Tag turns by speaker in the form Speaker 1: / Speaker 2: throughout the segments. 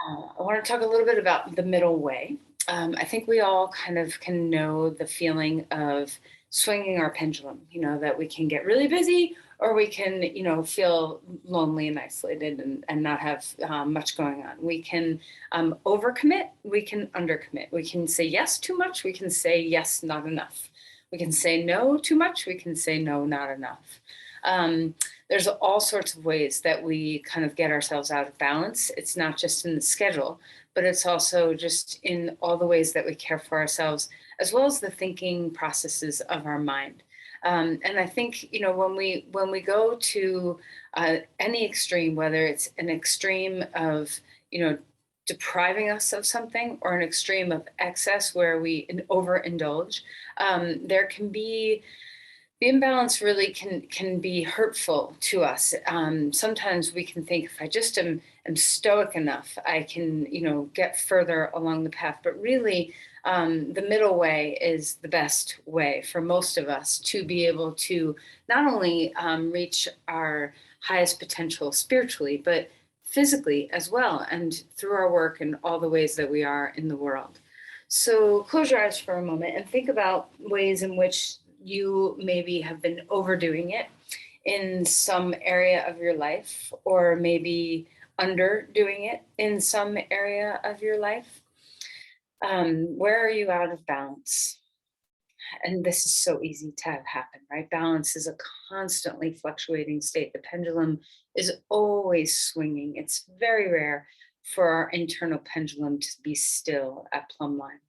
Speaker 1: I want to talk a little bit about the middle way. I think we all kind of can know the feeling of swinging our pendulum, that we can get really busy or we can, feel lonely and isolated and not have much going on. We can overcommit, we can undercommit. We can say yes too much, we can say yes not enough. We can say no too much, we can say no not enough. Um, there's all sorts of ways that we kind of get ourselves out of balance. It's not just in the schedule, but it's also just in all the ways that we care for ourselves, as well as the thinking processes of our mind. And I think when we go to any extreme, whether it's an extreme of you know depriving us of something or an extreme of excess where we overindulge, there can be the imbalance really can be hurtful to us. Sometimes we can think if I just am stoic enough, I can get further along the path. But really, the middle way is the best way for most of us to be able to not only reach our highest potential spiritually, but physically as well, and through our work and all the ways that we are in the world. So close your eyes for a moment and think about ways in which you maybe have been overdoing it in some area of your life, or maybe underdoing it in some area of your life. Where are you out of balance? And this is so easy to have happen, right? Balance is a constantly fluctuating state. The pendulum is always swinging. It's very rare for our internal pendulum to be still at plumb line.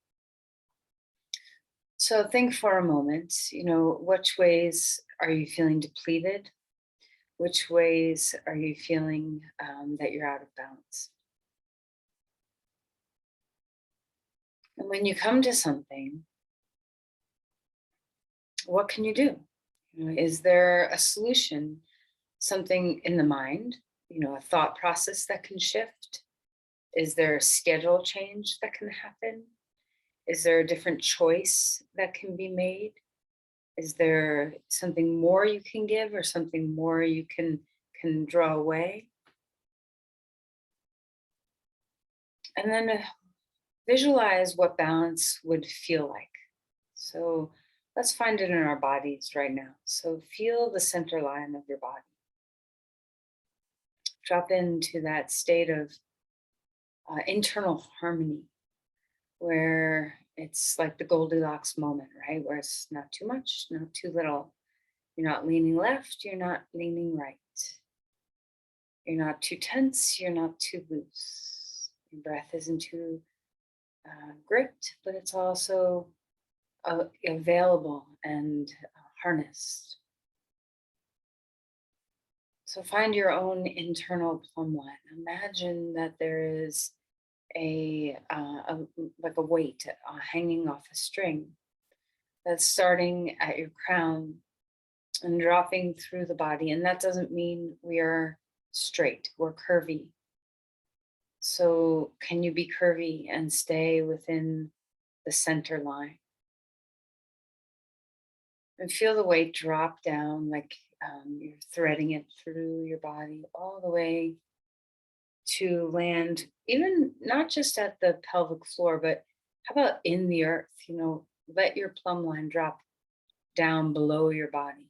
Speaker 1: So think for a moment, which ways are you feeling depleted? Which ways are you feeling that you're out of balance? And when you come to something, what can you do? Is there a solution, something in the mind, a thought process that can shift? Is there a schedule change that can happen? Is there a different choice that can be made? Is there something more you can give or something more you can draw away? And then visualize what balance would feel like. So let's find it in our bodies right now. So feel the center line of your body. Drop into that state of internal harmony where it's like the Goldilocks moment, right? Where it's not too much, not too little. You're not leaning left, you're not leaning right. You're not too tense, you're not too loose. Your breath isn't too gripped, but it's also available and harnessed. So find your own internal plumb line. Imagine that there is like a weight hanging off a string that's starting at your crown and dropping through the body. And that doesn't mean we are straight, we're curvy. So can you be curvy and stay within the center line? And feel the weight drop down like you're threading it through your body all the way to land, even not just at the pelvic floor, but how about in the earth? Let your plumb line drop down below your body.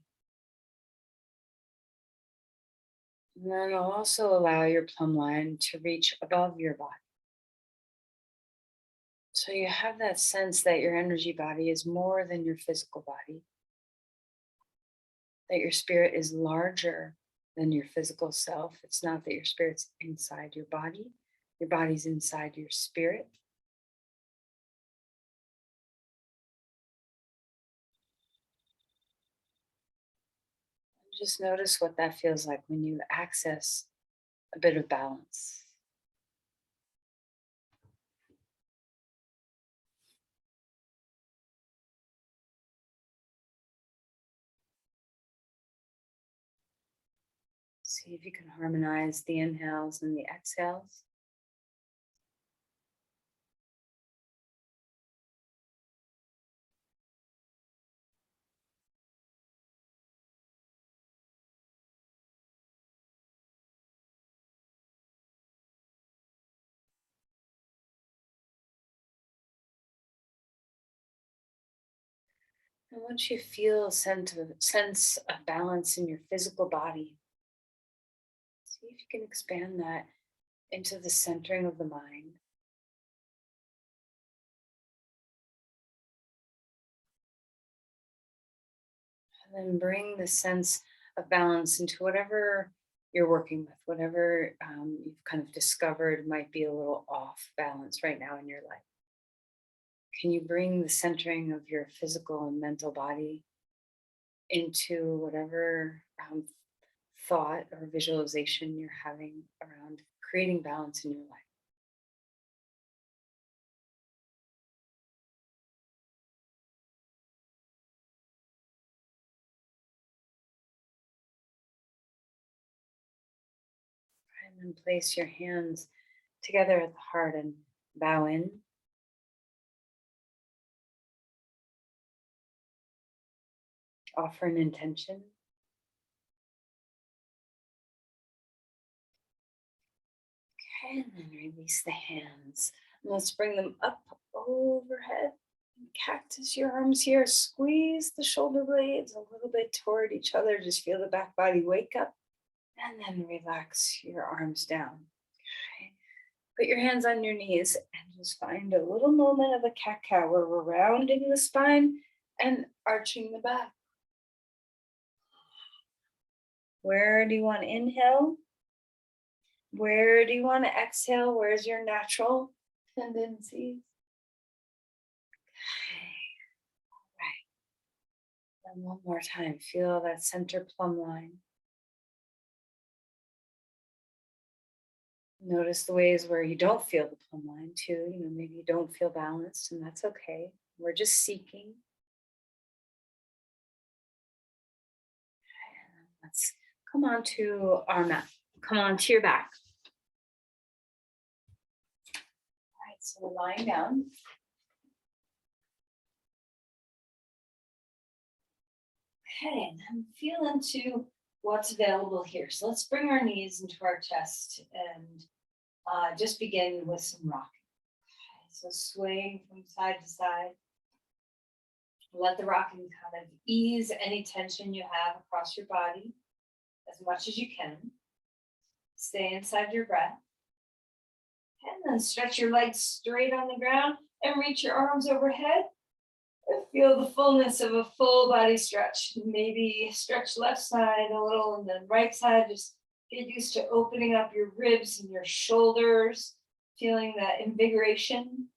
Speaker 1: And then also allow your plumb line to reach above your body. So you have that sense that your energy body is more than your physical body, that your spirit is larger than your physical self. It's not that your spirit's inside your body's inside your spirit. Just notice what that feels like when you access a bit of balance. See if you can harmonize the inhales and the exhales. And once you feel a sense of balance in your physical body, see if you can expand that into the centering of the mind. And then bring the sense of balance into whatever you're working with, whatever you've kind of discovered might be a little off balance right now in your life. Can you bring the centering of your physical and mental body into whatever thought or visualization you're having around creating balance in your life? And then place your hands together at the heart and bow in. Offer an intention. Okay, and then release the hands. And let's bring them up overhead. Cactus your arms here. Squeeze the shoulder blades a little bit toward each other. Just feel the back body wake up. And then relax your arms down. Okay. Put your hands on your knees and just find a little moment of a cat cow where we're rounding the spine and arching the back. Where do you want to inhale? Where do you want to exhale? Where's your natural tendencies? Okay. Right. And one more time, feel that center plumb line. Notice the ways where you don't feel the plumb line too. Maybe you don't feel balanced, and that's okay. We're just seeking. Let's come on to our mat. Come on to your back. All right, so we're lying down. Okay, and then feel into what's available here. So let's bring our knees into our chest and just begin with some rocking. Okay, so swaying from side to side. Let the rocking kind of ease any tension you have across your body as much as you can. Stay inside your breath. And then stretch your legs straight on the ground and reach your arms overhead. And feel the fullness of a full body stretch. Maybe stretch left side a little and then right side. Just get used to opening up your ribs and your shoulders, feeling that invigoration.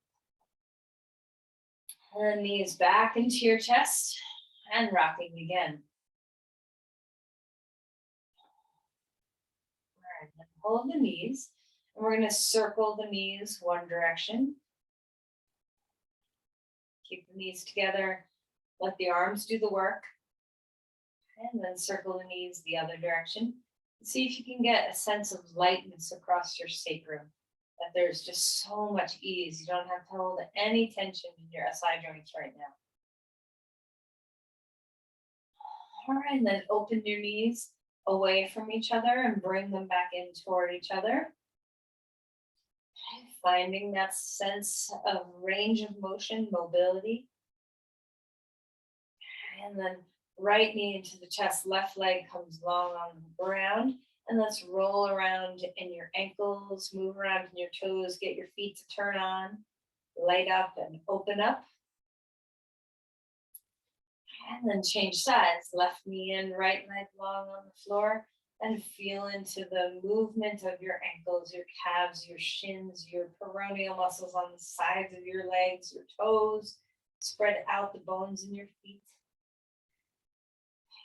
Speaker 1: And then knees back into your chest and rocking again. All right, then hold the knees. And we're going to circle the knees one direction. Keep the knees together. Let the arms do the work. And then circle the knees the other direction. See if you can get a sense of lightness across your sacrum. That there's just so much ease. You don't have to hold any tension in your SI joints right now. All right, and then open your knees away from each other and bring them back in toward each other. Finding that sense of range of motion, mobility. And then right knee into the chest, left leg comes long on the ground. And let's roll around in your ankles, move around in your toes, get your feet to turn on, light up and open up. And then change sides, left knee in, right leg long on the floor. And feel into the movement of your ankles, your calves, your shins, your peroneal muscles on the sides of your legs, your toes. Spread out the bones in your feet.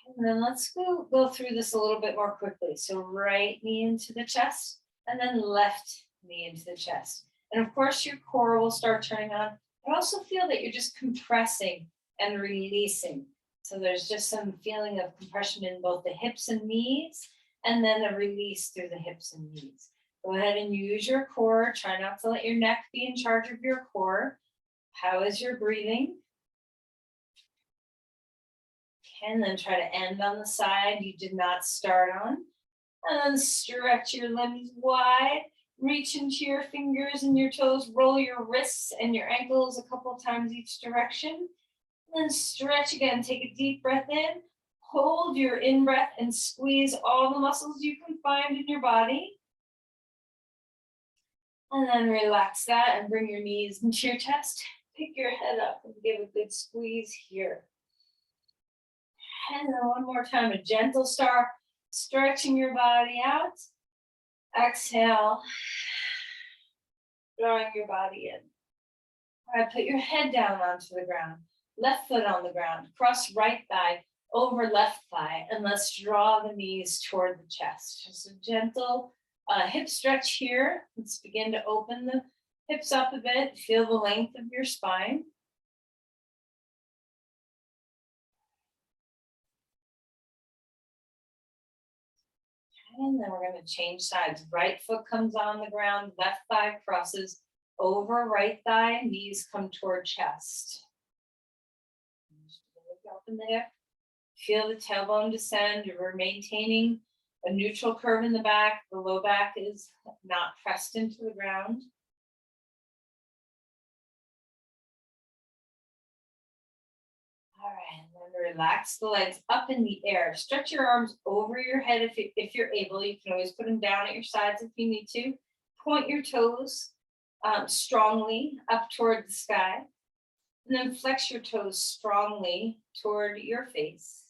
Speaker 1: And then let's go through this a little bit more quickly. So right knee into the chest, and then left knee into the chest. And of course, your core will start turning on. But also feel that you're just compressing and releasing. So there's just some feeling of compression in both the hips and knees, and then a release through the hips and knees. Go ahead and use your core. Try not to let your neck be in charge of your core. How is your breathing? And then try to end on the side you did not start on. And then stretch your limbs wide. Reach into your fingers and your toes. Roll your wrists and your ankles a couple times each direction.
Speaker 2: Then stretch again. Take a deep breath in. Hold your in breath and squeeze all the muscles you can find in your body. And then relax that and bring your knees into your chest. Pick your head up and give a good squeeze here. And then one more time, a gentle start, stretching your body out. Exhale, drawing your body in. All right, put your head down onto the ground. Left foot on the ground. Cross right thigh over left thigh. And let's draw the knees toward the chest. Just a gentle hip stretch here. Let's begin to open the hips up a bit. Feel the length of your spine. And then we're going to change sides. Right foot comes on the ground, left thigh crosses over right thigh, knees come toward chest. Up in there. Feel the tailbone descend. We're maintaining a neutral curve in the back. The low back is not pressed into the ground. All right, and then relax the legs up in the air. Stretch your arms over your head if you're able. You can always put them down at your sides if you need to. Point your toes strongly up toward the sky. And then flex your toes strongly toward your face.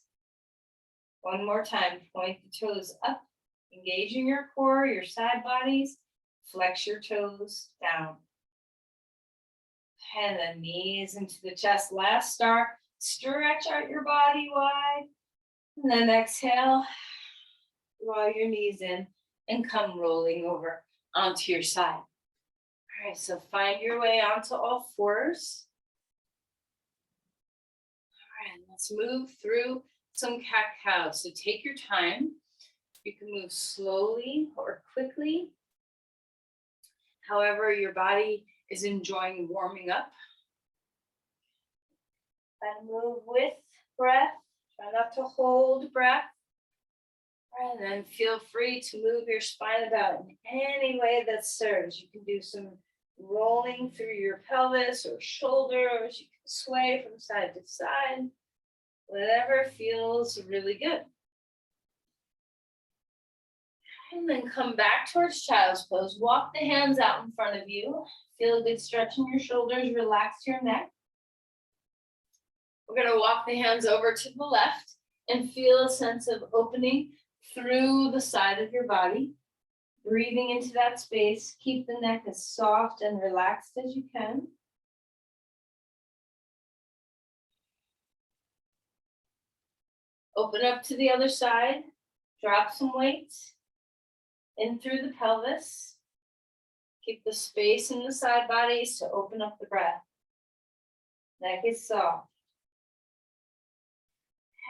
Speaker 2: One more time, point the toes up, engaging your core, your side bodies. Flex your toes down. And then knees into the chest. Last start. Stretch out your body wide. And then exhale. Draw your knees in and come rolling over onto your side. All right, so find your way onto all fours. All right, let's move through some cat-cow. So take your time. You can move slowly or quickly. However, your body is enjoying warming up. And move with breath. Try not to hold breath. And then feel free to move your spine about in any way that serves. You can do some rolling through your pelvis or shoulders. You can sway from side to side. Whatever feels really good. And then come back towards child's pose. Walk the hands out in front of you. Feel a good stretch in your shoulders. Relax your neck. We're going to walk the hands over to the left and feel a sense of opening through the side of your body. Breathing into that space. Keep the neck as soft and relaxed as you can. Open up to the other side. Drop some weight in through the pelvis. Keep the space in the side bodies to open up the breath. Neck is soft.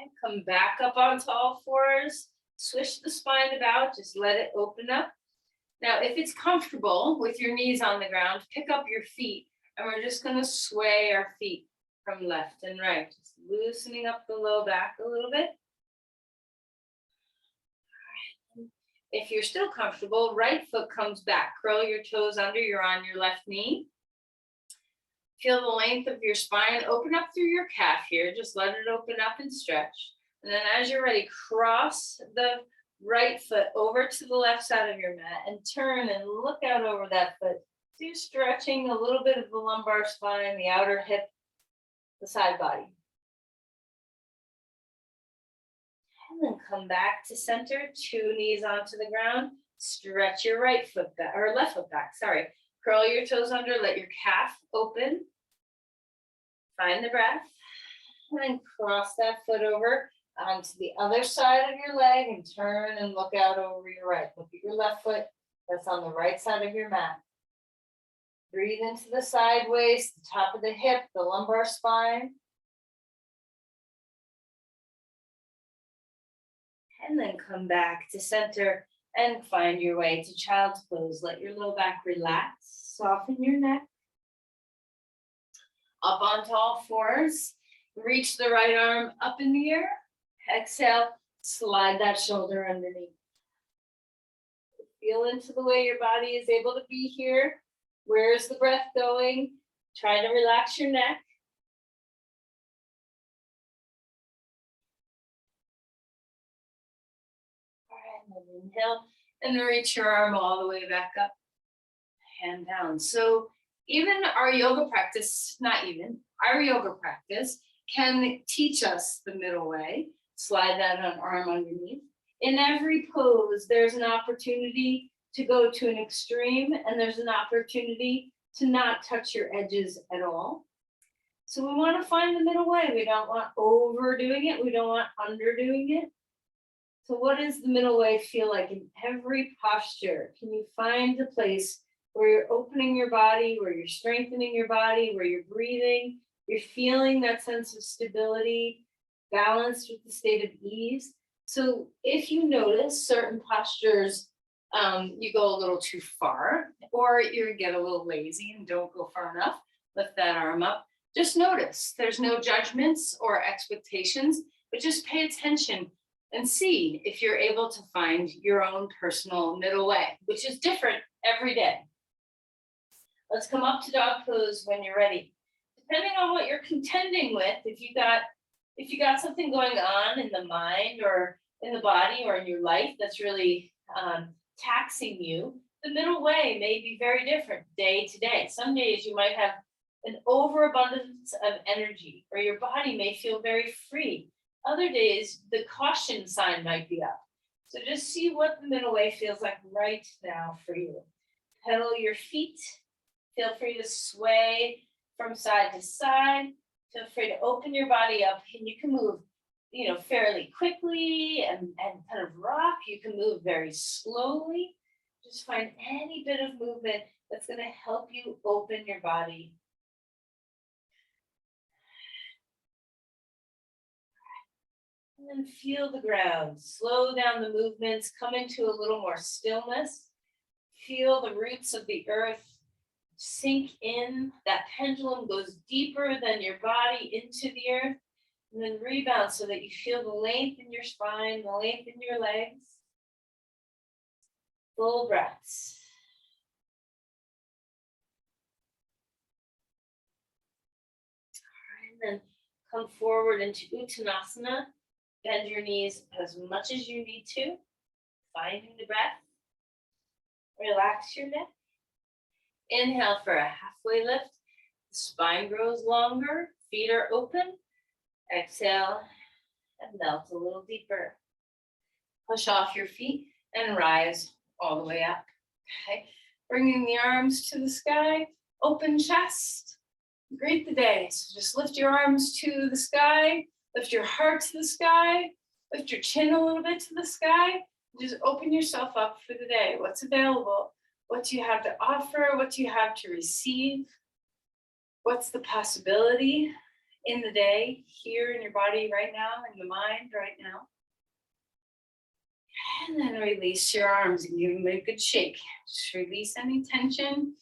Speaker 2: And come back up onto all fours. Swish the spine about. Just let it open up. Now, if it's comfortable with your knees on the ground, pick up your feet. And we're just going to sway our feet from left and right. Just loosening up the low back a little bit. If you're still comfortable, right foot comes back. Curl your toes under, you're on your left knee. Feel the length of your spine. Open up through your calf here. Just let it open up and stretch. And then as you're ready, cross the right foot over to the left side of your mat and turn and look out over that foot. So you're stretching a little bit of the lumbar spine, the outer hip, the side body. And then come back to center, 2 knees onto the ground. Stretch your right foot back, or left foot back, sorry. Curl your toes under, let your calf open. Find the breath. And then cross that foot over onto the other side of your leg and turn and look out over your right. Look at your left foot, that's on the right side of your mat. Breathe into the side waist, the top of the hip, the lumbar spine. And then come back to center and find your way to child's pose. Let your low back relax, soften your neck. Up onto all fours, reach the right arm up in the air. Exhale, slide that shoulder underneath. Feel into the way your body is able to be here. Where's the breath going? Try to relax your neck. Inhale, and then reach your arm all the way back up, hand down. So even our yoga practice, not even, our yoga practice can teach us the middle way. Slide that arm underneath. In every pose, there's an opportunity to go to an extreme, and there's an opportunity to not touch your edges at all. So we want to find the middle way. We don't want overdoing it. We don't want underdoing it. So what does the middle way feel like in every posture? Can you find a place where you're opening your body, where you're strengthening your body, where you're breathing, you're feeling that sense of stability, balanced with the state of ease? So if you notice certain postures, you go a little too far, or you get a little lazy and don't go far enough, lift that arm up. Just notice. There's no judgments or expectations, but just pay attention and see if you're able to find your own personal middle way, which is different every day. Let's come up to dog pose when you're ready. Depending on what you're contending with, if you got something going on in the mind or in the body or in your life that's really taxing you, the middle way may be very different day to day. Some days you might have an overabundance of energy, or your body may feel very free. Other days, the caution sign might be up. So just see what the middle way feels like right now for you. Pedal your feet. Feel free to sway from side to side. Feel free to open your body up, and you can move, fairly quickly and kind of rock. You can move very slowly. Just find any bit of movement that's going to help you open your body. And then feel the ground. Slow down the movements. Come into a little more stillness. Feel the roots of the earth sink in. That pendulum goes deeper than your body into the earth, and then rebound so that you feel the length in your spine, the length in your legs. Full breaths. All right, and then come forward into Uttanasana. Bend your knees as much as you need to, finding the breath. Relax your neck. Inhale for a halfway lift. The spine grows longer, feet are open. Exhale and melt a little deeper. Push off your feet and rise all the way up. Okay, bringing the arms to the sky, open chest. Greet the day. So just lift your arms to the sky, lift your heart to the sky, lift your chin a little bit to the sky. Just open yourself up for the day. What's available? What do you have to offer? What do you have to receive? What's the possibility in the day, here in your body right now, in the mind right now? And then release your arms and give them a good shake. Just release any tension.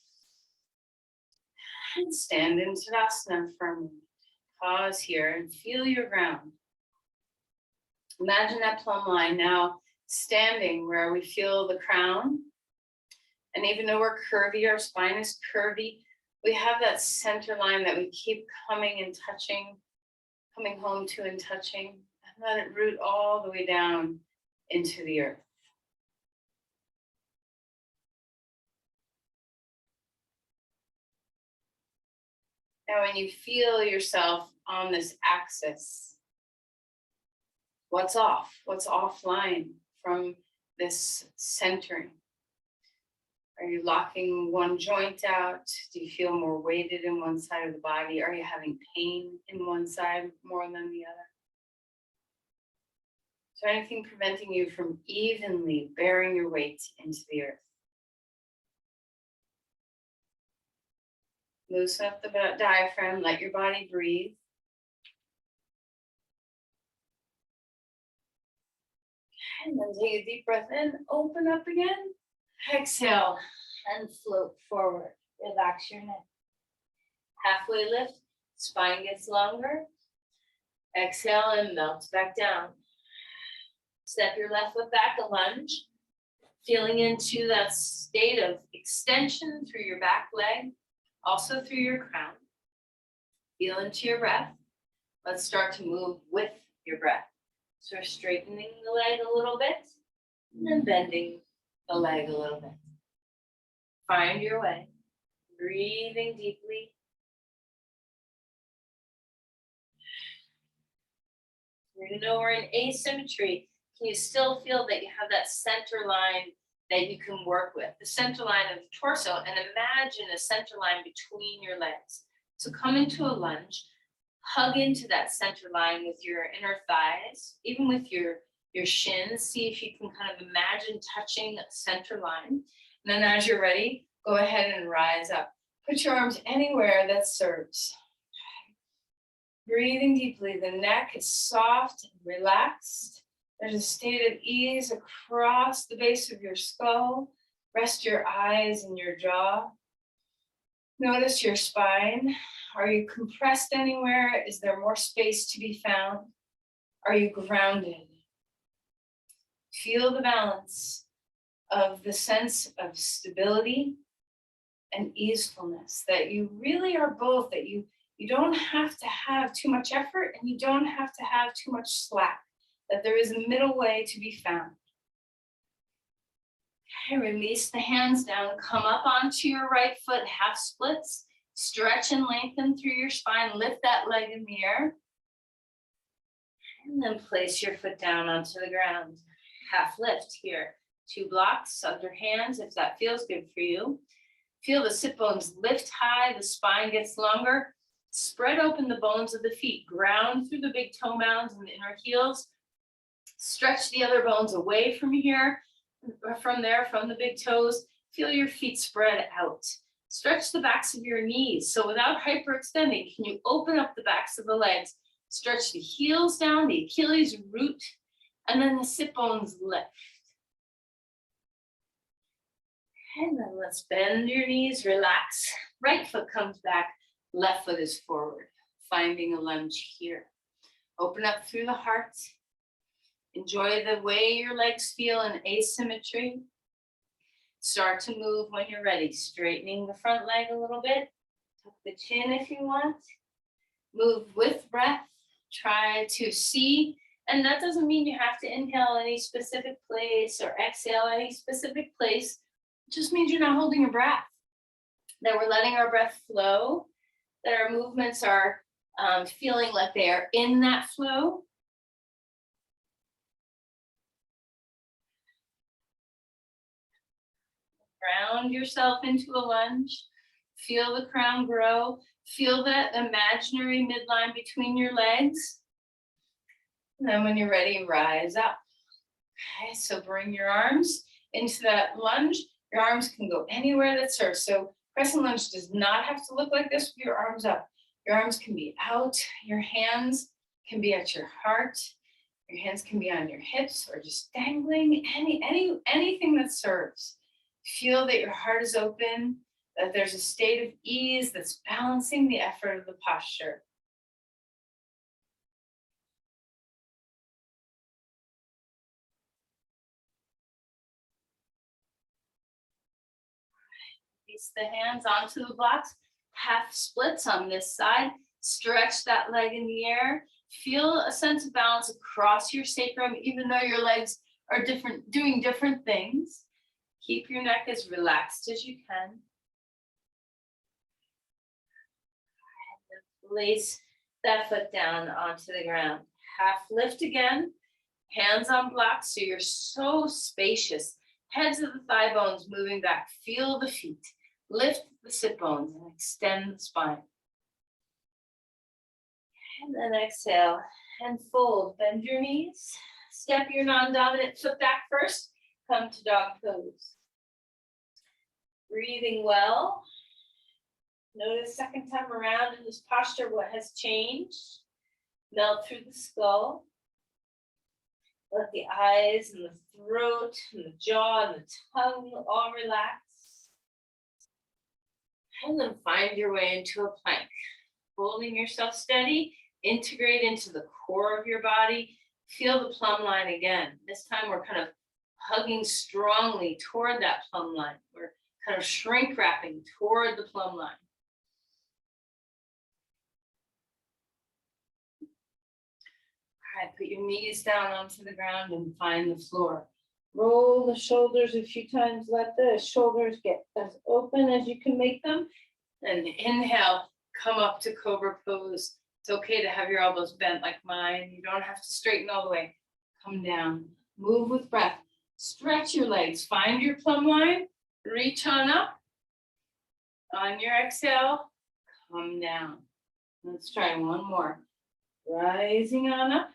Speaker 2: And stand in Tadasana for a moment. Pause here and feel your ground. Imagine that plumb line now standing where we feel the crown. And even though we're curvy, our spine is curvy, we have that center line that we keep coming and touching, coming home to and touching, and let it root all the way down into the earth. Now, when you feel yourself on this axis, what's off? What's offline from this centering? Are you locking one joint out? Do you feel more weighted in one side of the body? Are you having pain in one side more than the other? Is there anything preventing you from evenly bearing your weight into the earth? Loosen up the diaphragm, let your body breathe. And then take a deep breath in, open up again. Exhale and float forward. Relax your neck. Halfway lift, spine gets longer. Exhale and melt back down. Step your left foot back, a lunge. Feeling into that state of extension through your back leg, also through your crown. Feel into your breath. Let's start to move with your breath. So we're straightening the leg a little bit. And then bending the leg a little bit. Find your way, breathing deeply. You know we're in asymmetry. Can you still feel that you have that center line that you can work with? The center line of the torso, and imagine a center line between your legs. So come into a lunge, hug into that center line with your inner thighs, even with your shins. See if you can kind of imagine touching that center line. And then as you're ready, go ahead and rise up. Put your arms anywhere that serves. Breathing deeply, the neck is soft and relaxed. There's a state of ease across the base of your skull. Rest your eyes and your jaw. Notice your spine. Are you compressed anywhere? Is there more space to be found? Are you grounded? Feel the balance of the sense of stability and easefulness, that you really are both, that you don't have to have too much effort and you don't have to have too much slack, that there is a middle way to be found. Okay, release the hands down, come up onto your right foot, half splits, stretch and lengthen through your spine, lift that leg in the air, and then place your foot down onto the ground. Half lift here, 2 blocks under hands if that feels good for you. Feel the sit bones lift high, the spine gets longer. Spread open the bones of the feet, ground through the big toe mounds and the inner heels. Stretch the other bones away from here, from there, from the big toes. Feel your feet spread out. Stretch the backs of your knees. So without hyperextending, can you open up the backs of the legs? Stretch the heels down, the Achilles root, and then the sit bones lift. And then let's bend your knees, relax. Right foot comes back, left foot is forward. Finding a lunge here. Open up through the heart. Enjoy the way your legs feel in asymmetry. Start to move when you're ready, straightening the front leg a little bit. Tuck the chin if you want. Move with breath. Try to see, and that doesn't mean you have to inhale any specific place or exhale any specific place. It just means you're not holding your breath. That we're letting our breath flow, that our movements are feeling like they are in that flow. Ground yourself into a lunge. Feel the crown grow. Feel that imaginary midline between your legs. And then when you're ready, rise up. Okay, so bring your arms into that lunge. Your arms can go anywhere that serves. So crescent lunge does not have to look like this with your arms up. Your arms can be out. Your hands can be at your heart. Your hands can be on your hips or just dangling, anything that serves. Feel that your heart is open, that there's a state of ease that's balancing the effort of the posture. Release the hands onto the blocks, half splits on this side. Stretch that leg in the air. Feel a sense of balance across your sacrum, even though your legs are different, doing different things. Keep your neck as relaxed as you can. Place that foot down onto the ground. Half lift again. Hands on blocks so you're so spacious. Heads of the thigh bones moving back. Feel the feet. Lift the sit bones and extend the spine. And then exhale and fold. Bend your knees. Step your non-dominant foot back first. Come to dog pose. Breathing well. Notice second time around in this posture what has changed. Melt through the skull. Let the eyes and the throat and the jaw and the tongue all relax. And then find your way into a plank. Holding yourself steady, integrate into the core of your body. Feel the plumb line again. This time we're kind of hugging strongly toward that plumb line. We're kind of shrink wrapping toward the plumb line. All right, put your knees down onto the ground and find the floor. Roll the shoulders a few times, let the shoulders get as open as you can make them. And inhale, come up to cobra pose. It's okay to have your elbows bent like mine. You don't have to straighten all the way. Come down, move with breath. Stretch your legs, find your plumb line, reach on up. On your exhale, come down. Let's try one more. Rising on up.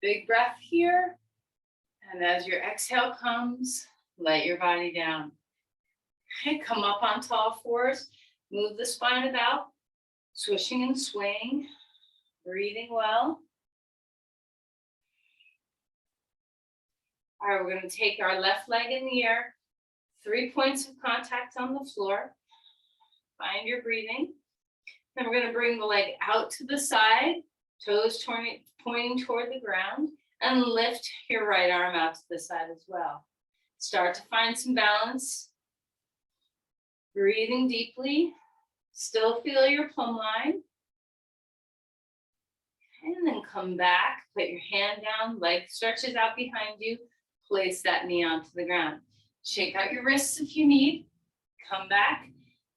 Speaker 2: Big breath here. And as your exhale comes, let your body down. Okay, come up onto all fours. Move the spine about, swishing and swaying, breathing well. All right, we're going to take our left leg in the air, 3 points of contact on the floor. Find your breathing. Then we're going to bring the leg out to the side, toes pointing toward the ground, and lift your right arm out to the side as well. Start to find some balance. Breathing deeply. Still feel your plumb line. And then come back, put your hand down, leg stretches out behind you, place that knee onto the ground. Shake out your wrists if you need. Come back,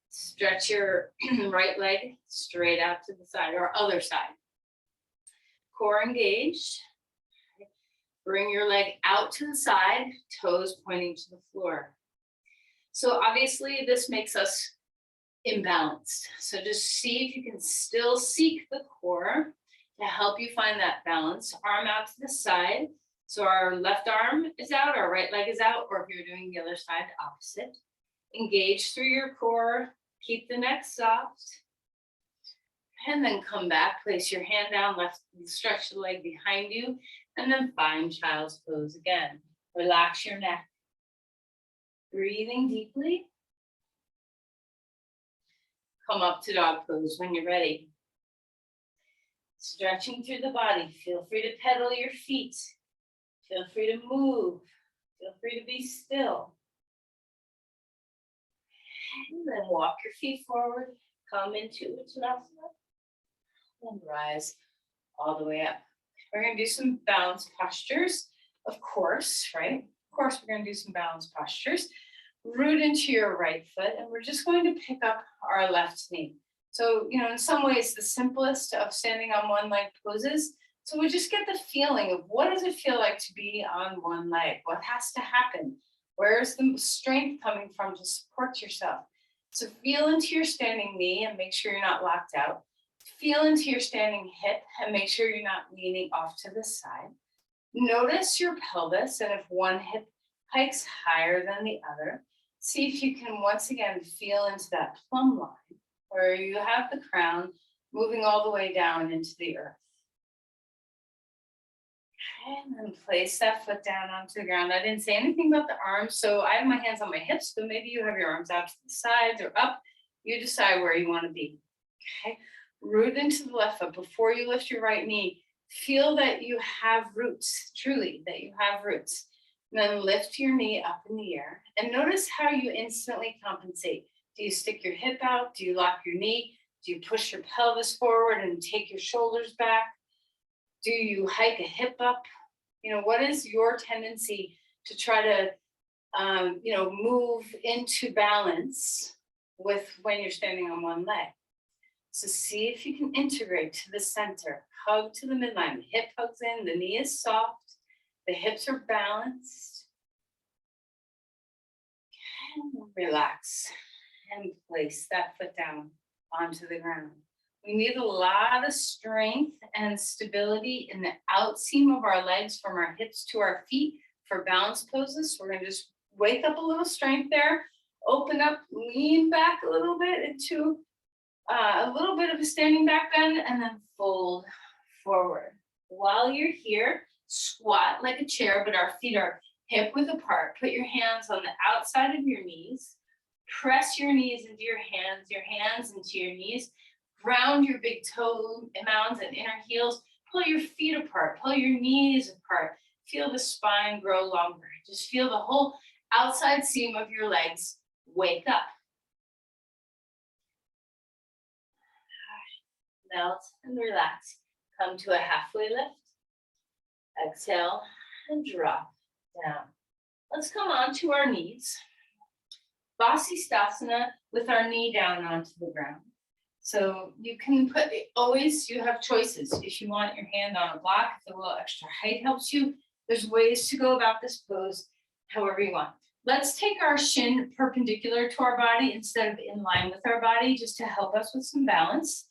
Speaker 2: stretch your right leg straight out to the side or other side. Core engaged. Bring your leg out to the side, toes pointing to the floor. So obviously this makes us imbalanced. So just see if you can still seek the core to help you find that balance. Arm out to the side. So our left arm is out, our right leg is out, or if you're doing the other side, opposite. Engage through your core, keep the neck soft. And then come back, place your hand down, stretch the leg behind you, and then find child's pose again. Relax your neck. Breathing deeply. Come up to dog pose when you're ready. Stretching through the body. Feel free to pedal your feet. Feel free to move. Feel free to be still. And then walk your feet forward. Come into Uttanasana. And rise all the way up. We're going to do some balance postures, of course, right? Of course, we're going to do some balance postures. Root into your right foot, and we're just going to pick up our left knee. So, in some ways, the simplest of standing on one leg poses. So we just get the feeling of what does it feel like to be on one leg? What has to happen? Where's the strength coming from to support yourself? So feel into your standing knee and make sure you're not locked out. Feel into your standing hip and make sure you're not leaning off to the side. Notice your pelvis, and if one hip hikes higher than the other, see if you can once again feel into that plumb line where you have the crown moving all the way down into the earth. Okay, and then place that foot down onto the ground. I didn't say anything about the arms, so I have my hands on my hips, but maybe you have your arms out to the sides or up. You decide where you want to be. Okay, root into the left foot. Before you lift your right knee, feel that you have roots, truly, that you have roots. And then lift your knee up in the air and notice how you instantly compensate. Do you stick your hip out? Do you lock your knee? Do you push your pelvis forward and take your shoulders back? Do you hike a hip up? What is your tendency to try to, move into balance with when you're standing on one leg? So see if you can integrate to the center, hug to the midline. The hip hugs in, the knee is soft. The hips are balanced. And relax and place that foot down onto the ground. We need a lot of strength and stability in the outseam of our legs from our hips to our feet for balance poses. So we're going to just wake up a little strength there, open up, lean back a little bit into a little bit of a standing back bend, and then fold forward. While you're here, squat like a chair, but our feet are hip width apart. Put your hands on the outside of your knees. Press your knees into your hands into your knees. Ground your big toe mounds and inner heels. Pull your feet apart. Pull your knees apart. Feel the spine grow longer. Just feel the whole outside seam of your legs wake up. Melt and relax. Come to a halfway lift. Exhale and drop down. Let's come on to our knees. Vasisthasana with our knee down onto the ground. So you can put, always you have choices. If you want your hand on a block, if a little extra height helps you, there's ways to go about this pose however you want. Let's take our shin perpendicular to our body instead of in line with our body, just to help us with some balance.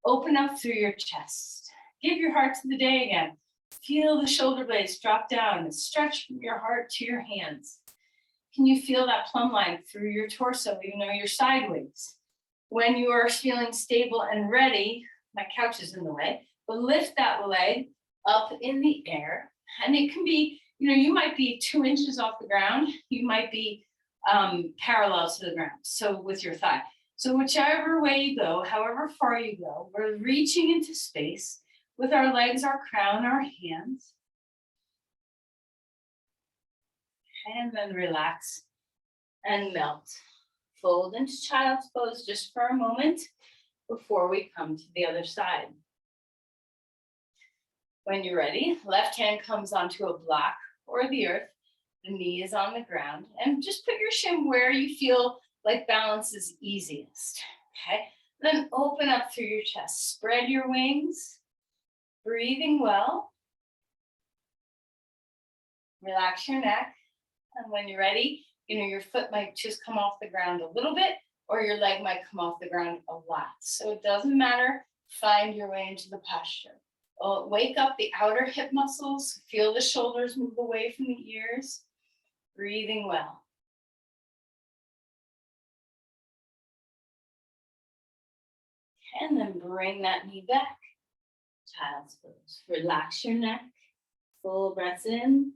Speaker 2: Open up through your chest. Give your heart to the day again. Feel the shoulder blades drop down and stretch from your heart to your hands. Can you feel that plumb line through your torso, even though you're sideways? When you are feeling stable and ready, my couch is in the way, but lift that leg up in the air. And it can be, you might be 2 inches off the ground. You might be parallel to the ground. So with your thigh. So whichever way you go, however far you go, we're reaching into space with our legs, our crown, our hands. And then relax and melt. Fold into child's pose just for a moment before we come to the other side. When you're ready, left hand comes onto a block or the earth. The knee is on the ground. And just put your shin where you feel like balance is easiest. Okay. Then open up through your chest. Spread your wings. Breathing well. Relax your neck. And when you're ready, your foot might just come off the ground a little bit, or your leg might come off the ground a lot. So it doesn't matter. Find your way into the posture. Wake up the outer hip muscles. Feel the shoulders move away from the ears. Breathing well. And then bring that knee back. Child's pose. Relax your neck. Full breaths in.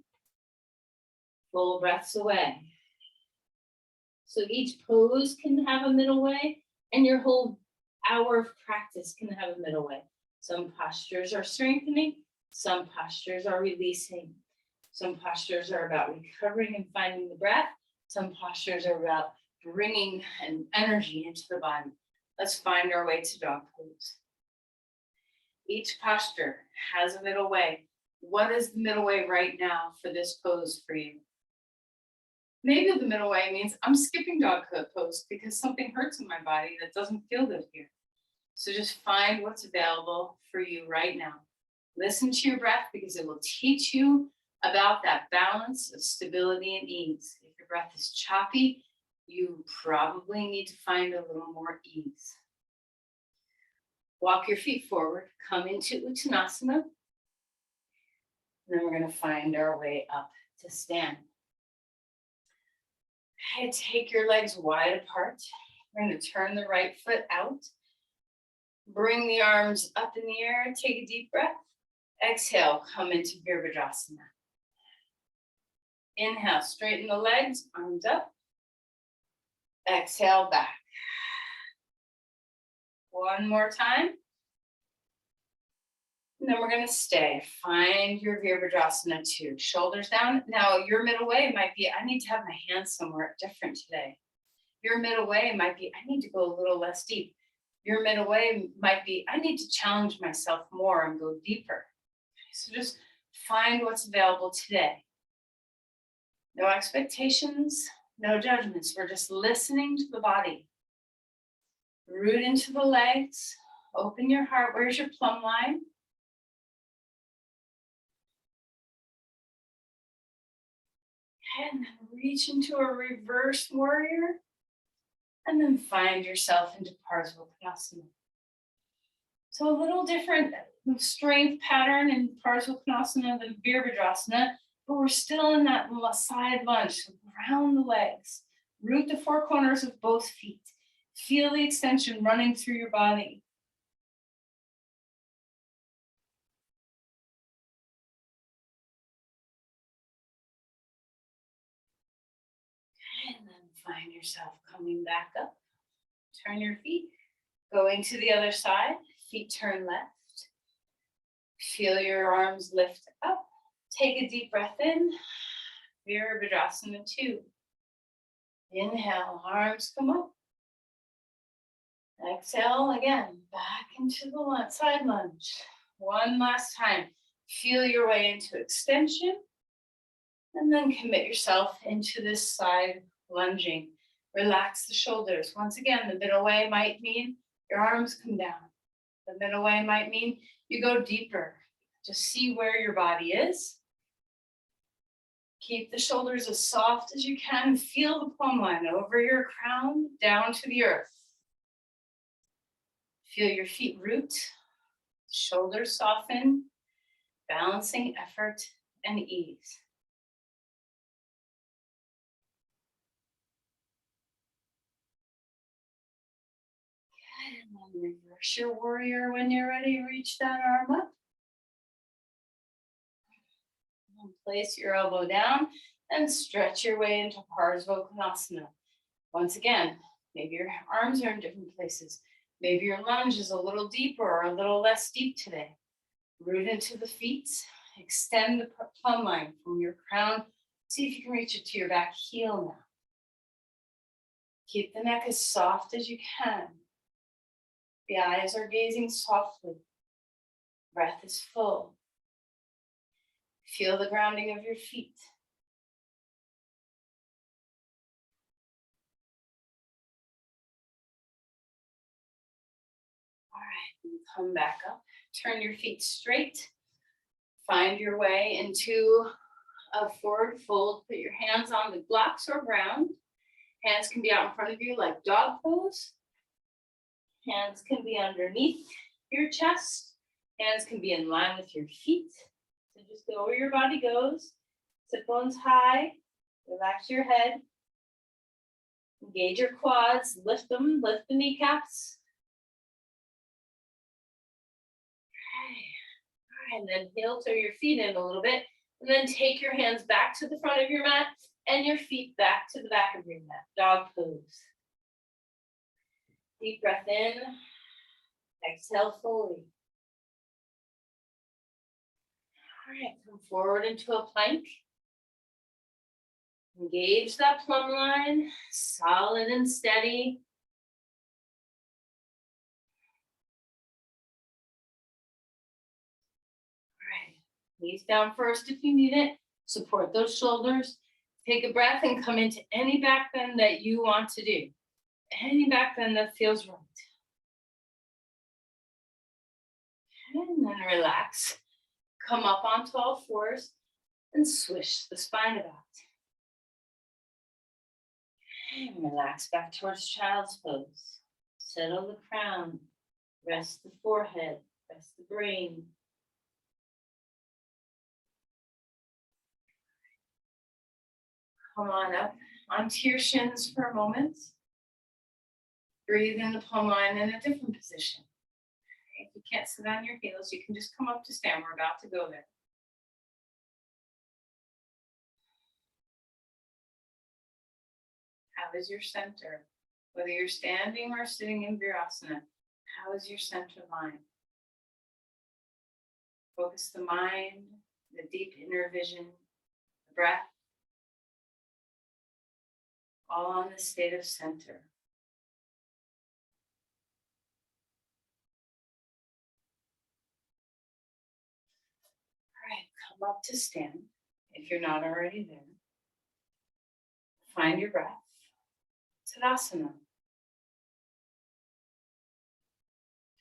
Speaker 2: Full breaths away. So each pose can have a middle way, and your whole hour of practice can have a middle way. Some postures are strengthening, some postures are releasing. Some postures are about recovering and finding the breath. Some postures are about bringing an energy into the body. Let's find our way to dog pose. Each posture has a middle way. What is the middle way right now for this pose for you? Maybe the middle way means I'm skipping dog pose because something hurts in my body that doesn't feel good here. So just find what's available for you right now. Listen to your breath because it will teach you about that balance of stability and ease. If your breath is choppy, you probably need to find a little more ease. Walk your feet forward, come into Uttanasana. And then we're going to find our way up to stand. Okay, take your legs wide apart. We're going to turn the right foot out. Bring the arms up in the air. Take a deep breath. Exhale, come into Virabhadrasana. Inhale, straighten the legs, arms up. Exhale, back. One more time. And then we're going to stay. Find your Virabhadrasana 2. Shoulders down. Now, your middle way might be, I need to have my hands somewhere different today. Your middle way might be, I need to go a little less deep. Your middle way might be, I need to challenge myself more and go deeper. So just find what's available today. No expectations, no judgments. We're just listening to the body. Root into the legs. Open your heart. Where's your plumb line? And then reach into a reverse warrior. And then find yourself into Parsvakonasana. So a little different strength pattern in Parsvakonasana than Virabhadrasana, but we're still in that side lunge. So round the legs. Root the four corners of both feet. Feel the extension running through your body. And then find yourself coming back up. Turn your feet. Going to the other side. Feet turn left. Feel your arms lift up. Take a deep breath in. Virabhadrasana 2. Inhale, arms come up. Exhale again, back into the side lunge. One last time. Feel your way into extension. And then commit yourself into this side lunging. Relax the shoulders. Once again, the middle way might mean your arms come down. The middle way might mean you go deeper. Just see where your body is. Keep the shoulders as soft as you can. Feel the plumb line over your crown down to the earth. Feel your feet root, shoulders soften, balancing effort and ease. And then reverse your warrior when you're ready. Reach that arm up. And place your elbow down and stretch your way into Parsva Once again, maybe your arms are in different places. Maybe your lunge is a little deeper or a little less deep today. Root into the feet. Extend the plumb line from your crown. See if you can reach it to your back heel now. Keep the neck as soft as you can. The eyes are gazing softly. Breath is full. Feel the grounding of your feet. All right, come back up. Turn your feet straight. Find your way into a forward fold. Put your hands on the blocks or ground. Hands can be out in front of you like dog pose. Hands can be underneath your chest. Hands can be in line with your feet. So just go where your body goes. Sit bones high. Relax your head. Engage your quads. Lift them. Lift the kneecaps. Okay. All right. And then heel toe your feet in a little bit. And then take your hands back to the front of your mat and your feet back to the back of your mat. Dog pose. Deep breath in. Exhale fully. All right, come forward into a plank. Engage that plumb line, solid and steady. All right, knees down first if you need it. Support those shoulders. Take a breath and come into any back bend that you want to do. Any back bend that feels right. And then relax. Come up onto all fours and swish the spine about. And relax back towards child's pose. Settle the crown. Rest the forehead. Rest the brain. Come on up onto your shins for a moment. Breathe in the plumb line in a different position. If you can't sit on your heels, you can just come up to stand. We're about to go there. How is your center? Whether you're standing or sitting in Virasana, how is your center line? Focus the mind, the deep inner vision, the breath, all on the state of center. All right, come up to stand if you're not already there. Find your breath. Tadasana.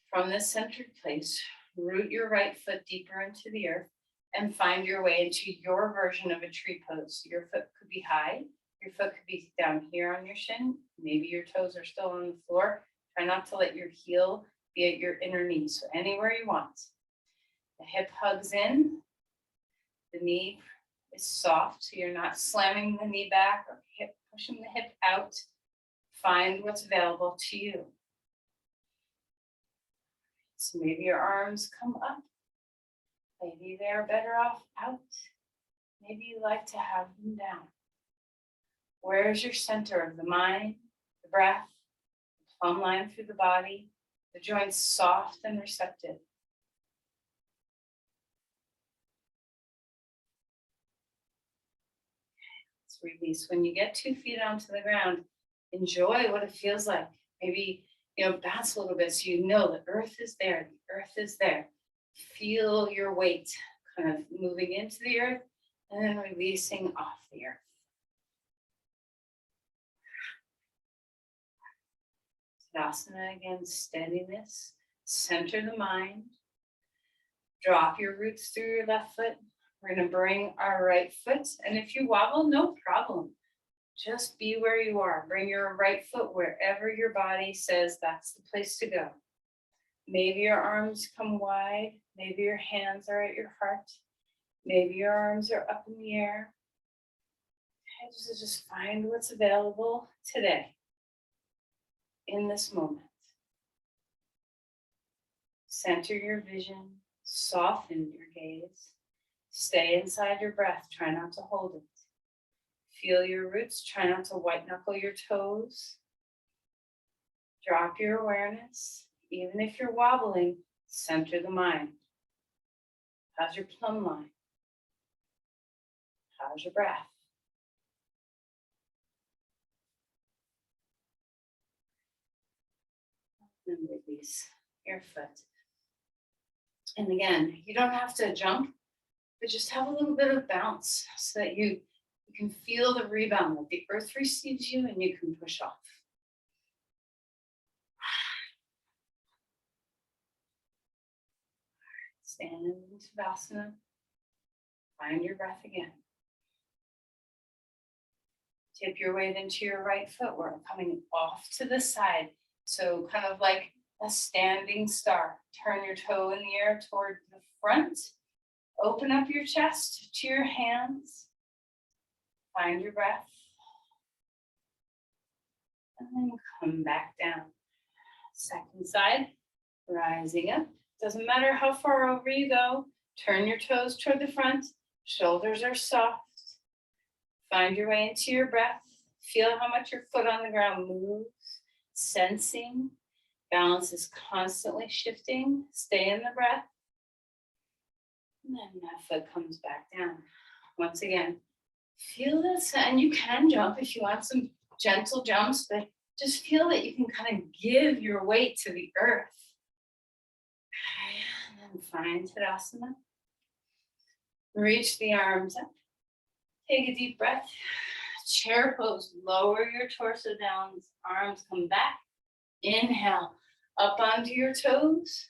Speaker 2: From this centered place, root your right foot deeper into the earth and find your way into your version of a tree pose. Your foot could be high, your foot could be down here on your shin. Maybe your toes are still on the floor. Try not to let your heel be at your inner knee, so anywhere you want. The hip hugs in, the knee is soft, so you're not slamming the knee back or pushing the hip out. Find what's available to you. So maybe your arms come up. Maybe they're better off out. Maybe you like to have them down. Where's your center of the mind, the breath, the plumb line through the body, the joints soft and receptive? Let's release. When you get 2 feet onto the ground, enjoy what it feels like. Maybe, bounce a little bit so you know the earth is there. The earth is there. Feel your weight kind of moving into the earth
Speaker 1: And then releasing off the earth. Tadasana again, steadiness, center the mind. Drop your roots through your left foot. We're gonna bring our right foot, and if you wobble, no problem. Just be where you are. Bring your right foot wherever your body says that's the place to go. Maybe your arms come wide. Maybe your hands are at your heart. Maybe your arms are up in the air. Okay, just find what's available today, in this moment. Center your vision, soften your gaze. Stay inside your breath, try not to hold it. Feel your roots, try not to white knuckle your toes. Drop your awareness. Even if you're wobbling, center the mind. How's your plumb line? How's your breath? And release your foot. And again, you don't have to jump, but just have a little bit of bounce so that you can feel the rebound, that the earth receives you and you can push off. Stand in Tadasana. Find your breath again. Tip your weight into your right foot. We're coming off to the side. So kind of like a standing star. Turn your toe in the air toward the front. Open up your chest to your hands. Find your breath. And then come back down. Second side, rising up. Doesn't matter how far over you go. Turn your toes toward the front. Shoulders are soft. Find your way into your breath. Feel how much your foot on the ground moves. Sensing. Balance is constantly shifting. Stay in the breath. And then that foot comes back down. Once again, feel this, and you can jump if you want some gentle jumps, but just feel that you can kind of give your weight to the earth. Okay, and then find Tadasana. Reach the arms up. Take a deep breath. Chair pose. Lower your torso down. Arms come back. Inhale. Up onto your toes.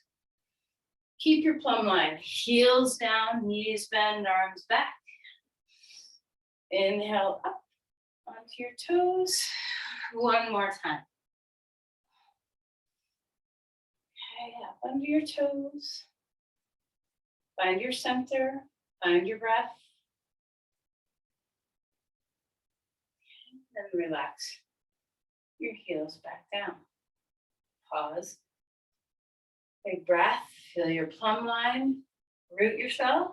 Speaker 1: Keep your plumb line. Heels down, knees bend, arms back. Inhale up onto your toes. One more time. Okay, up under your toes. Find your center. Find your breath. Then relax your heels back down. Pause. Big breath. Feel your plumb line. Root yourself.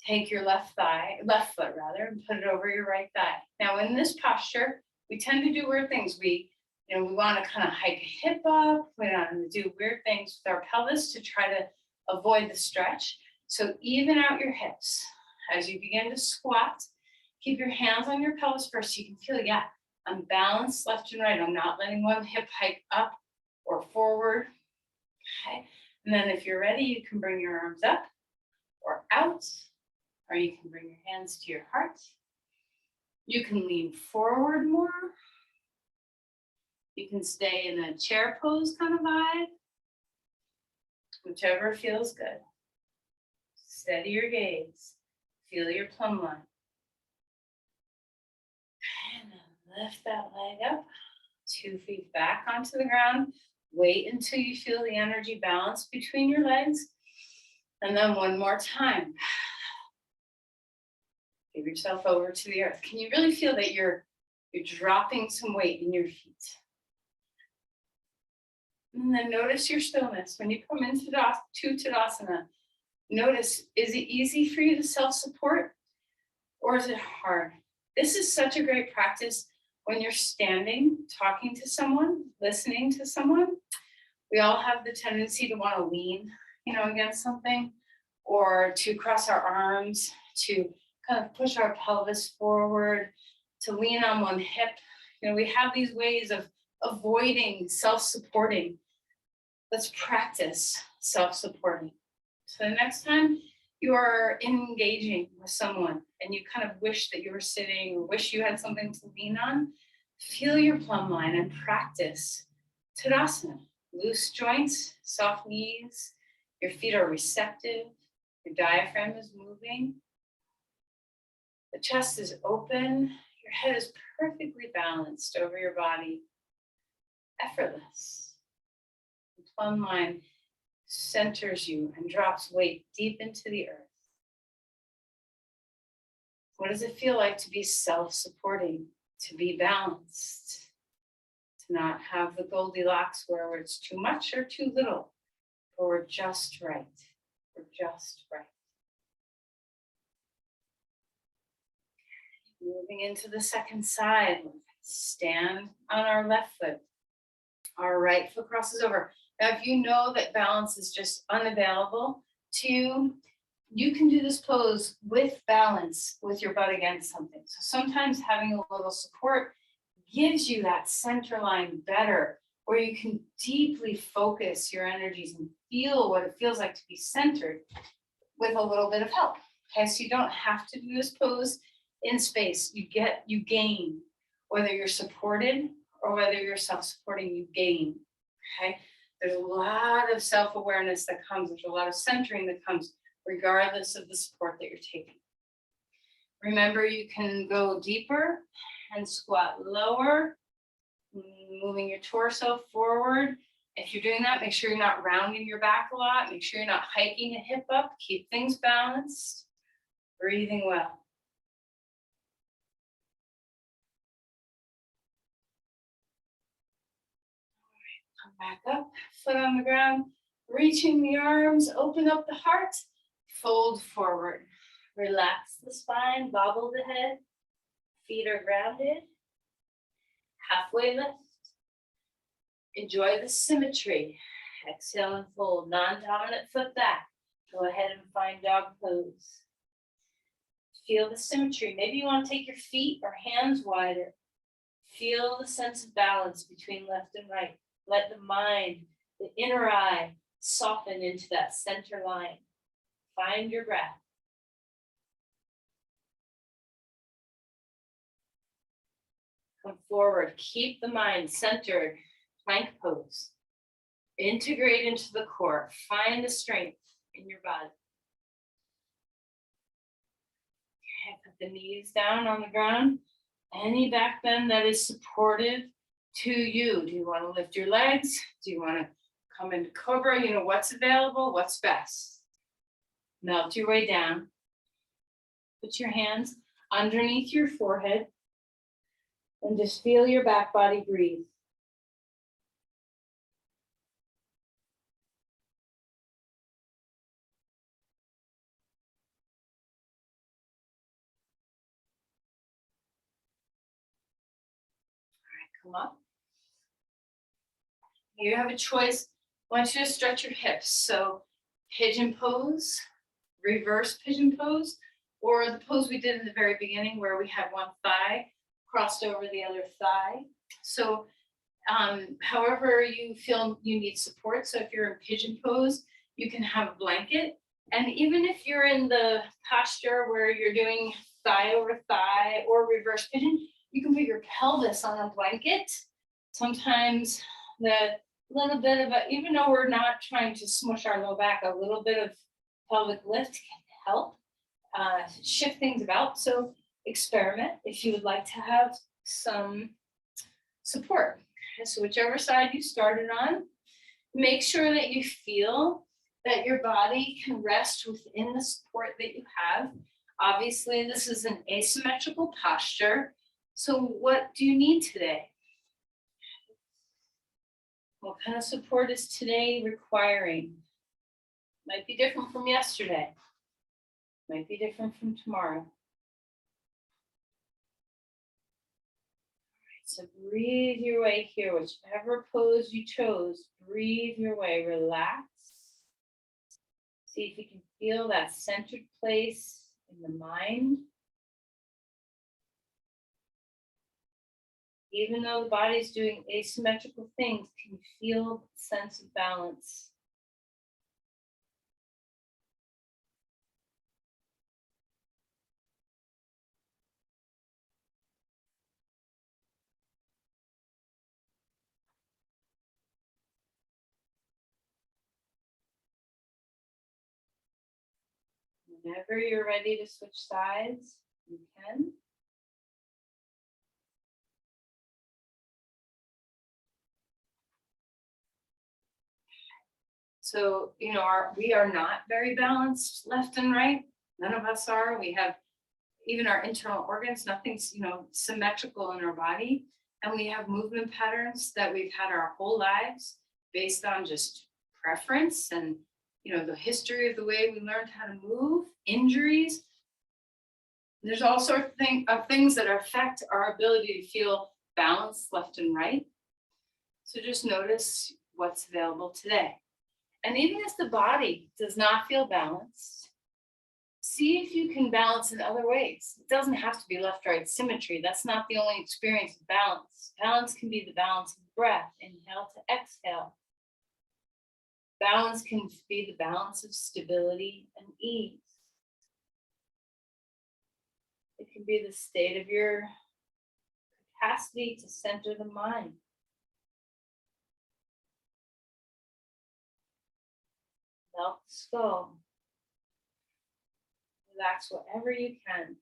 Speaker 1: Take your left foot rather, and put it over your right thigh. Now in this posture, we tend to do weird things. We want to kind of hike a hip up. We want to do weird things with our pelvis to try to avoid the stretch. So even out your hips as you begin to squat. Keep your hands on your pelvis first so you can feel, yeah, I'm balanced left and right. I'm not letting one hip hike up or forward. Okay. And then if you're ready, you can bring your arms up or out, or you can bring your hands to your heart. You can lean forward more. You can stay in a chair pose kind of vibe. Whichever feels good. Steady your gaze. Feel your plumb line. And then lift that leg up. 2 feet back onto the ground. Wait until you feel the energy balance between your legs. And then one more time. Give yourself over to the earth. Can you really feel that you're dropping some weight in your feet? And then notice your stillness. When you come into Tadasana, notice, is it easy for you to self-support or is it hard? This is such a great practice when you're standing, talking to someone, listening to someone. We all have the tendency to want to lean, against something, or to cross our arms, to kind of push our pelvis forward, to lean on one hip. We have these ways of avoiding self-supporting. Let's practice self-supporting. So the next time you are engaging with someone and you kind of wish that you were sitting or wish you had something to lean on, feel your plumb line and practice Tadasana. Loose joints, soft knees, your feet are receptive, your diaphragm is moving, the chest is open, your head is perfectly balanced over your body, effortless. The plumb line centers you and drops weight deep into the earth. What does it feel like to be self-supporting, to be balanced, to not have the Goldilocks where it's too much or too little, or we're just right. We're just right. Moving into the second side, stand on our left foot. Our right foot crosses over. Now, if you know that balance is just unavailable to you, you can do this pose with balance, with your butt against something. So sometimes having a little support gives you that center line better, where you can deeply focus your energies and feel what it feels like to be centered with a little bit of help. Okay, so you don't have to do this pose in space. You gain, whether you're supported or whether you're self-supporting, you gain. Okay, there's a lot of self-awareness that comes, there's a lot of centering that comes regardless of the support that you're taking. Remember, you can go deeper and squat lower, moving your torso forward. If you're doing that, make sure you're not rounding your back a lot. Make sure you're not hiking a hip up. Keep things balanced. Breathing well. Come back up, foot on the ground, reaching the arms, open up the heart, fold forward. Relax the spine, bobble the head, feet are grounded, halfway lift. Enjoy the symmetry. Exhale and fold, non-dominant foot back. Go ahead and find dog pose. Feel the symmetry. Maybe you want to take your feet or hands wider. Feel the sense of balance between left and right. Let the mind, the inner eye, soften into that center line. Find your breath. Come forward. Keep the mind centered. Plank pose. Integrate into the core. Find the strength in your body. Okay, put the knees down on the ground. Any back bend that is supportive to you. Do you want to lift your legs? Do you want to come into cobra? You know what's available, what's best. Melt your way down. Put your hands underneath your forehead and just feel your back body breathe. Come up. You have a choice. I want you to stretch your hips. So pigeon pose, reverse pigeon pose, or the pose we did in the very beginning where we had one thigh crossed over the other thigh. So however you feel you need support. So if you're in pigeon pose, you can have a blanket. And even if you're in the posture where you're doing thigh over thigh or reverse pigeon, you can put your pelvis on a blanket. Sometimes the little bit of even though we're not trying to smush our low back, a little bit of pelvic lift can help shift things about. So experiment if you would like to have some support. So whichever side you started on, make sure that you feel that your body can rest within the support that you have. Obviously, this is an asymmetrical posture. So what do you need today? What kind of support is today requiring? Might be different from yesterday. Might be different from tomorrow. So breathe your way here, whichever pose you chose, breathe your way, relax. See if you can feel that centered place in the mind. Even though the body's doing asymmetrical things, can you feel the sense of balance?
Speaker 2: Whenever you're ready to switch sides, you can. So, we are not very balanced left and right. None of us are. We have even our internal organs, nothing's, symmetrical in our body. And we have movement patterns that we've had our whole lives based on just preference and, the history of the way we learned how to move, injuries. There's all sorts of things that affect our ability to feel balanced left and right. So just notice what's available today. And even if the body does not feel balanced, see if you can balance in other ways. It doesn't have to be left-right symmetry. That's not the only experience of balance. Balance can be the balance of breath, inhale to exhale. Balance can be the balance of stability and ease. It can be the state of your capacity to center the mind. Melt the skull. Relax whatever you can.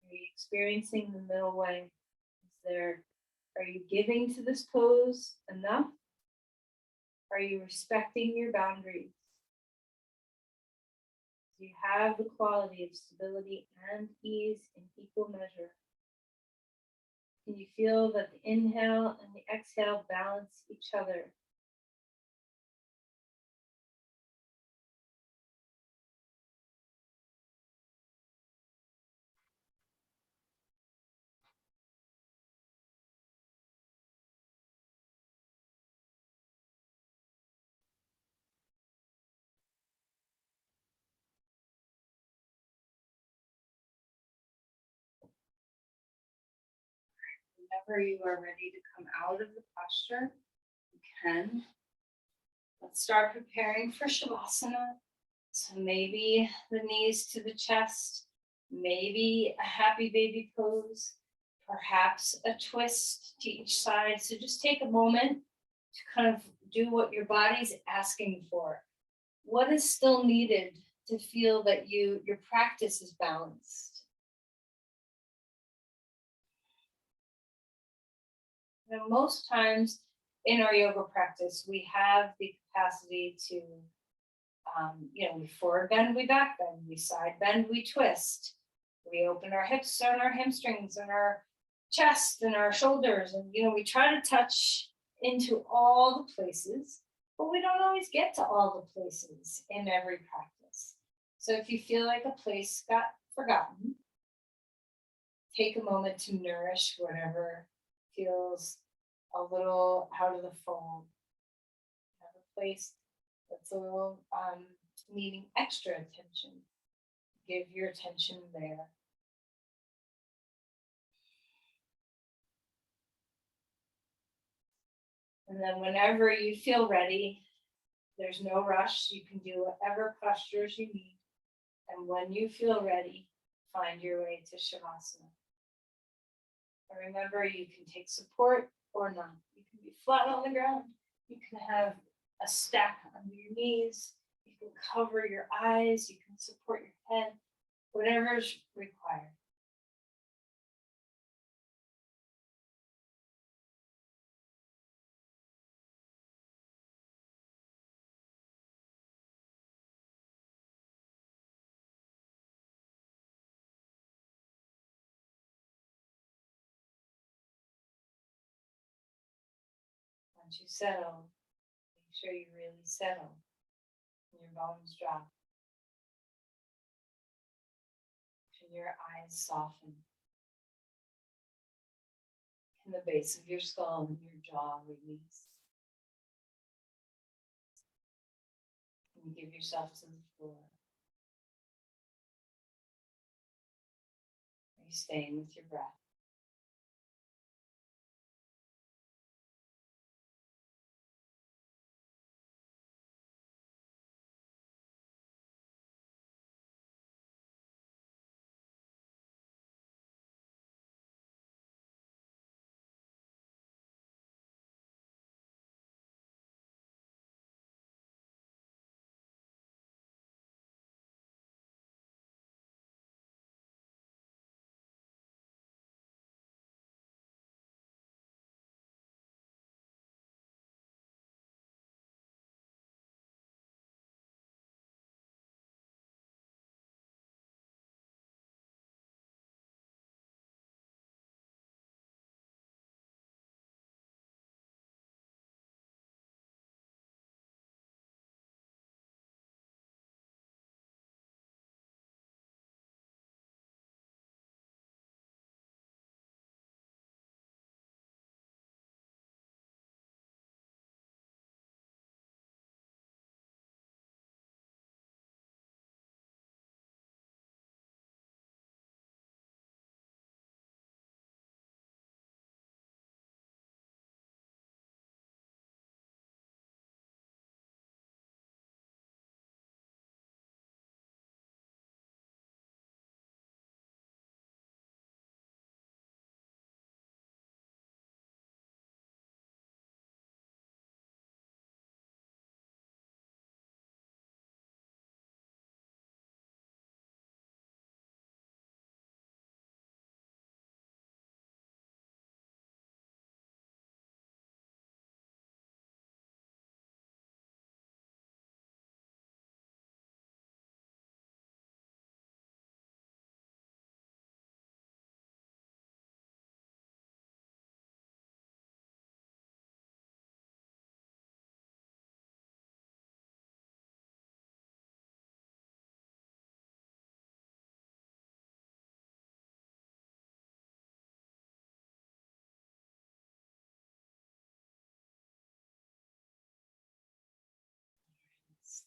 Speaker 2: Are you experiencing the middle way? Are you giving to this pose enough? Are you respecting your boundaries? Do you have the quality of stability and ease in equal measure? Can you feel that the inhale and the exhale balance each other? Whenever you are ready to come out of the posture, you can. Let's start preparing for Shavasana. So maybe the knees to the chest, maybe a happy baby pose, perhaps a twist to each side. So just take a moment to kind of do what your body's asking for. What is still needed to feel that your practice is balanced? Most times in our yoga practice, we have the capacity to, we forward bend, we back bend, we side bend, we twist. We open our hips and our hamstrings and our chest and our shoulders. And, we try to touch into all the places, but we don't always get to all the places in every practice. So if you feel like a place got forgotten, take a moment to nourish whatever feels a little out of the fold. Have a place that's a little needing extra attention. Give your attention there. And then whenever you feel ready, there's no rush. You can do whatever postures you need. And when you feel ready, find your way to Shavasana. And remember, you can take support or not. You can be flat on the ground. You can have a stack under your knees. You can cover your eyes. You can support your head, whatever is required. Once you settle, make sure you really settle and your bones drop. And your eyes soften. And the base of your skull and your jaw release. And you give yourself to the floor. Are you staying with your breath?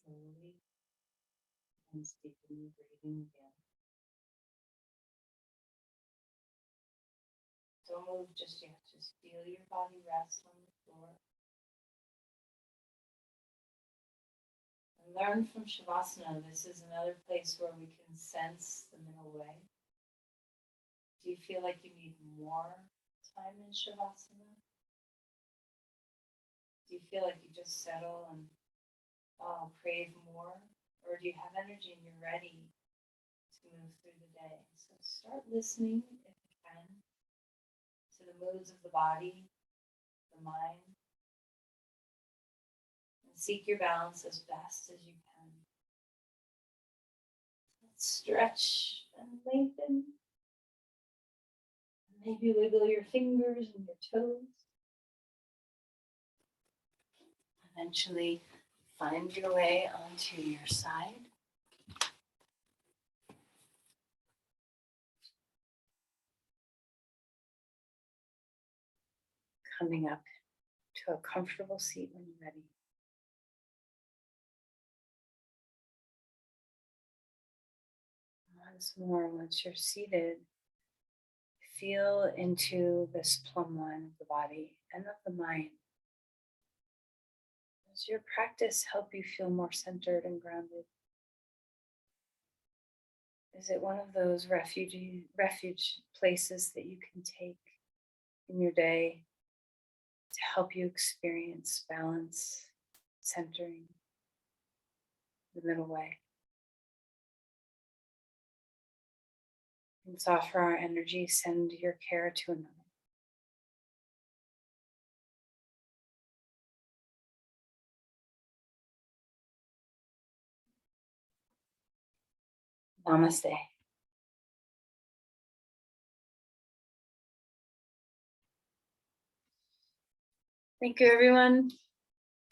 Speaker 1: slowly and deepen breathing again. Don't move just yet, just feel your body rest on the floor. And learn from Shavasana, this is another place where we can sense the middle way. Do you feel like you need more time in Shavasana? Do you feel like you just settle and crave more? Or do you have energy and you're ready to move through the day? So start listening, if you can, to the moods of the body, the mind, and seek your balance as best as you can. Let's stretch and lengthen. Maybe wiggle your fingers and your toes. Eventually find your way onto your side. Coming up to a comfortable seat when you're ready. Once more, once you're seated, feel into this plumb line of the body and of the mind. Does your practice help you feel more centered and grounded? Is it one of those refuge places that you can take in your day to help you experience balance, centering, the middle way? And so offer our energy, send your care to another. Namaste. Thank you, everyone.